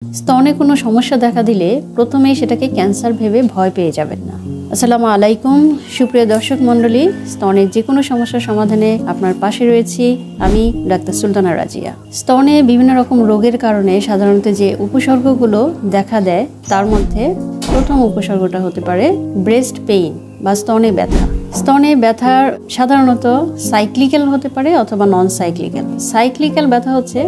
স্তনে কোনো সমস্যা দেখা দিলে প্রথমেই সেটাকে ক্যান্সার ভেবে ভয় পেয়ে যাবেন না। আসসালামু আলাইকুম সুপ্রিয় দর্শক মণ্ডলী, স্তনের যে কোনো সমস্যার সমাধানে আপনার পাশে রয়েছি আমি ডাক্তার সুলতানা রাজিয়া। স্তনে বিভিন্ন রকম রোগের কারণে সাধারণত যে উপসর্গগুলো দেখা দেয় তার মধ্যে প্রথম উপসর্গটা হতে পারে ব্রেস্ট পেইন বা স্তনে ব্যথা। স্তনে ব্যথার সাধারণত সাইক্লিক্যাল হতে পারে অথবা নন সাইক্লিক্যাল। সাইক্লিক্যাল ব্যথা হচ্ছে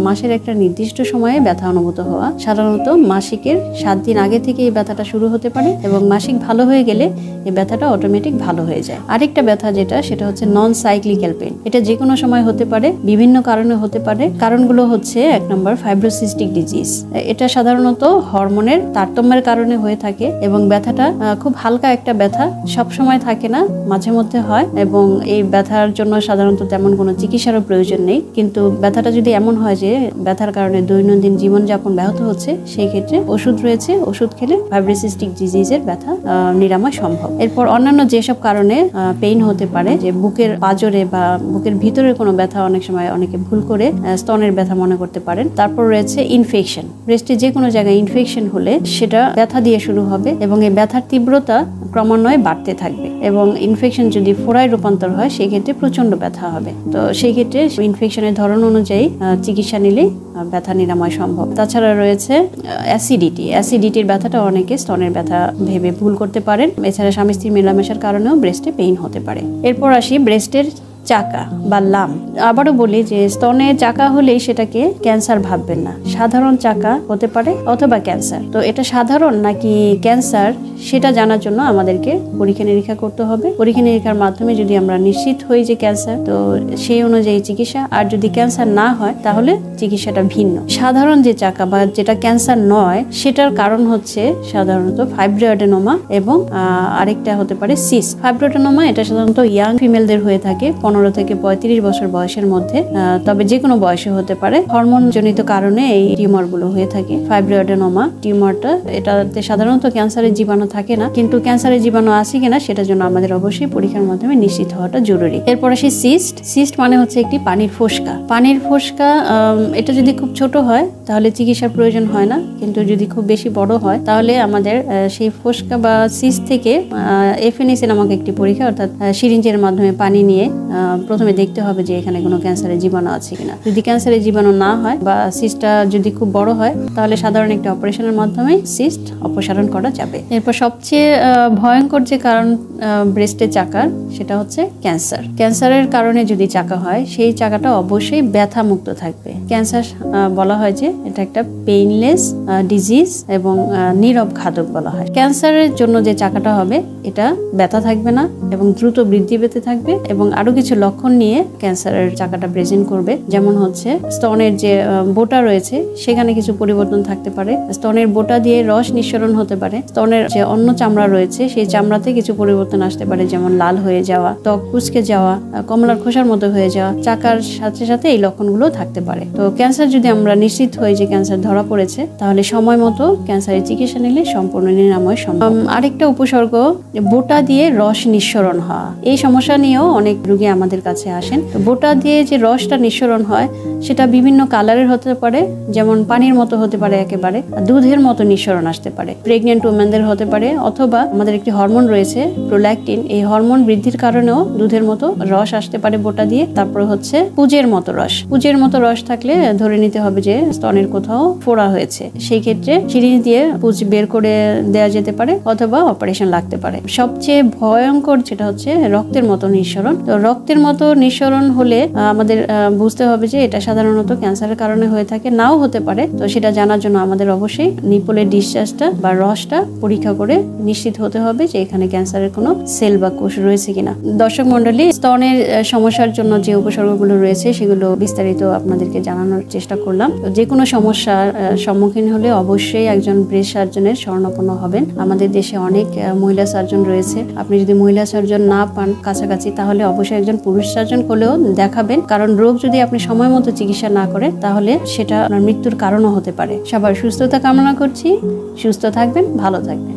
মাসের একটা নির্দিষ্ট সময়ে ব্যথা অনুভূত হওয়া। সাধারণত মাসিকের 7 দিন আগে থেকে এই ব্যথাটা শুরু হতে পারে এবং মাসিক ভালো হয়ে গেলে এই ব্যথাটা অটোমেটিক ভালো হয়ে যায়। আরেকটা ব্যথা সেটা হচ্ছে নন সাইক্লিক্যাল পেইন। এটা যে কোনো সময় হতে পারে, বিভিন্ন কারণে হতে পারে। কারণগুলো হচ্ছে 1 নম্বর ফাইব্রোসিস্টিক ডিজিজ। এটা সাধারণত হরমোনের তারতম্যের কারণে হয়ে থাকে এবং ব্যথাটা খুব হালকা একটা ব্যথা, সব সময় থাকে না, মাঝে মধ্যে হয় এবং এই ব্যথার জন্য সাধারণত তেমন কোনো চিকিৎসারও প্রয়োজন নেই। কিন্তু ব্যথাটা যদি এমন হয় যে ব্যথার কারণে দৈনন্দিন জীবনযাপন ব্যাহত হচ্ছে, সেই ক্ষেত্রে ওষুধ রয়েছে, ওষুধ খেলে ফাইব্রোসিস্টিক ডিজিজের ব্যথা নিরাময় সম্ভব। এরপর অন্যান্য যেসব কারণে পেইন হতে পারে, যে বুকের পাঁজরে বা বুকের ভিতরে কোনো ব্যথা অনেক সময় অনেকে ভুল করে স্তনের ব্যথা মনে করতে পারেন। তারপর রয়েছে ইনফেকশন। ব্রেস্টে যে কোনো জায়গায় ইনফেকশন হলে সেটা ব্যথা দিয়ে শুরু হবে এবং এই ব্যথার তীব্রতা ক্রমান্বয়ে বাড়তে থাকবে এবং ইনফেকশন যদি ফোড়ায় রূপান্তর হয় সেই ক্ষেত্রে প্রচন্ড ব্যথা হবে। তো সেই ক্ষেত্রে ইনফেকশনের ধরন অনুযায়ী চিকিৎসা নিলেই ব্যথা নিরাময় সম্ভব। তাছাড়া রয়েছে অ্যাসিডিটির ব্যথাটা অনেকে স্তনের ব্যথা ভেবে ভুল করতে পারেন। এছাড়া স্বামী স্ত্রীর মেলামেশার কারণেও ব্রেস্টে পেইন হতে পারে। এরপর আসি ব্রেস্টের চাকা বা লাম। আবারও বলি যে স্তনে চাকা হলেই সেটাকে ক্যান্সার ভাববেন না, সাধারণ চাকা হতে পারে অথবা ক্যান্সার। তো এটা সাধারণ নাকি ক্যান্সার সেটা জানার জন্য আমাদেরকে পরীক্ষা নিরীক্ষা করতে হবে। পরীক্ষা নিরীক্ষার মাধ্যমে যদি আমরা নিশ্চিত হই যে ক্যান্সার, তো সেই অনুযায়ী চিকিৎসা। আর যদি ক্যান্সার না হয় তাহলে চিকিৎসাটা ভিন্ন। সাধারণ যে চাকা বা যেটা ক্যান্সার নয় সেটার কারণ হচ্ছে সাধারণত ফাইব্রোঅ্যাডেনোমা এবং আরেকটা হতে পারে সিস্ট। ফাইব্রোঅ্যাডেনোমা এটা সাধারণত ইয়াং ফিমেলদের হয়ে থাকে 15 থেকে 35 বছর বয়সের মধ্যে, তবে যে কোনো বয়সে হতে পারে। হরমোন জনিত কারণে এই টিউমার গুলো হয়ে থাকে। ফাইব্রোঅ্যাডেনোমা টিউমারটা, এটাতে সাধারণত ক্যান্সারের জীবাণু থাকে না, কিন্তু ক্যান্সারের জীবাণু আছে কিনা সেটার জন্য আমাদের অবশ্যই পরীক্ষার মাধ্যমে নিশ্চিত হওয়াটা জরুরি। এরপর আসি সিস্ট মানে হচ্ছে একটি পানির ফোসকা। পানির ফোসকা এটা যদি খুব ছোট হয় তাহলে চিকিৎসার প্রয়োজন হয় না, কিন্তু যদি খুব বেশি বড় হয় তাহলে আমাদের সেই ফোসকা বা সিস্ট থেকে এফএনএসি নামক একটি পরীক্ষা, অর্থাৎ সিরিঞ্জের মাধ্যমে পানি নিয়ে প্রথমে দেখতে হবে যে এখানে কোনো ক্যান্সারের জীবাণু আছে কিনা। যদি ক্যান্সারের জীবাণু না হয় বা সিস্টটা যদি খুব বড় হয় তাহলে সাধারণ একটি অপারেশনের মাধ্যমে সিস্ট অপসারণ করা যাবে। এরপর সবচেয়ে ভয়ঙ্কর যে কারণ ব্রেস্টে চাকার, সেটা হচ্ছে ক্যান্সার। ক্যান্সারের কারণে যদি চাকা হয় সেই চাকাটা অবশ্যই ব্যথা মুক্ত থাকবে। ক্যান্সার বলা হয় যে এটা একটা পেইনলেস ডিজিজ এবং নীরব ঘাতক বলা হয়। ক্যান্সারের জন্য যে চাকাটা হবে এটা ব্যথা থাকবে না এবং দ্রুত বৃদ্ধি পেতে থাকবে এবং আরো কিছু লক্ষণ নিয়ে ক্যান্সারের চাকাটা প্রেজেন্ট করবে। যেমন হচ্ছে স্তনের যে বোটা রয়েছে সেখানে কিছু পরিবর্তন থাকতে পারে, স্তনের বোটা দিয়ে রস নিঃসরণ হতে পারে, স্তনের যে অন্য চামড়া রয়েছে সেই চামড়াতে কিছু পরিবর্তন আসতে পারে, যেমন লাল হয়ে যাওয়া, ত্বক কুঁচকে যাওয়া, কমলার খোসার মতো হয়ে যাওয়া। চাকার সাথে সাথে এই লক্ষণগুলো থাকতে পারে। তো ক্যান্সার যদি আমরা নিশ্চিত হই যে ক্যান্সার ধরা পড়েছে তাহলে সময় মতো ক্যান্সারের চিকিৎসা নিলে সম্পূর্ণ নিরাময় সম্ভব। আরেকটা উপসর্গ বোটা দিয়ে রস নিঃসরণ হওয়া। এই সমস্যা নিয়েও অনেক রোগী আমাদের কাছে আসেন। তো বোটা দিয়ে যে রসটা নিঃসরণ হয় সেটা বিভিন্ন কালারের হতে পারে, যেমন পানির মতো হতে পারে, একেবারে দুধের মতো নিঃসরণ আসতে পারে। প্রেগনেন্ট ওমেনদের হতে পারে, অথবা আমাদের একটি হরমোন রয়েছে প্রোল্যাকটিন, এই হরমোন বৃদ্ধির কারণেও দুধের মতো রস আসতে পারে বোটা দিয়ে। তারপরে হচ্ছে পুজের মতো রস। পুজের মতো রস থাকলে ধরে নিতে হবে যে স্তনের কোথাও ফোড়া হয়েছে, সেই ক্ষেত্রে সিরিঞ্জ দিয়ে পুজ বের করে দেওয়া যেতে পারে অথবা অপারেশন লাগতে পারে। সবচেয়ে ভয়ঙ্কর যেটা হচ্ছে রক্তের মতো নিঃসরণ। তো রক্তের মতো নিঃসরণ হলে আমাদের বুঝতে হবে যে এটা সাধারণত ক্যান্সারের কারণে হয়ে থাকে, নাও হতে পারে। তো সেটা জানার জন্য আমাদের অবশ্যই নিপলের ডিসচার্জটা বা রসটা পরীক্ষা করে নিশ্চিত হতে হবে যে এখানে ক্যান্সারের কোনো সেল বা কোষ রয়েছে কিনা। দর্শক মন্ডলী, স্তনের সমস্যার জন্য যে উপসর্গগুলো রয়েছে সেগুলো বিস্তারিত আপনাদেরকে জানানোর চেষ্টা করলাম। যে কোনো সমস্যার সম্মুখীন হলে অবশ্যই একজন ব্রেস্ট সার্জনের শরণাপন্ন হবেন। আমাদের দেশে অনেক মহিলা সার্জন রয়েছে। আপনি যদি মহিলা সার্জন না পান কাছাকাছি তাহলে অবশ্যই একজন পুরুষ সার্জন হলেও দেখাবেন, কারণ রোগ যদি আপনি সময় মতো চিকিৎসা না করেন তাহলে সেটা আপনার মৃত্যুর কারণও হতে পারে। সবার সুস্থতা কামনা করছি। সুস্থ থাকবেন, ভালো থাকবেন।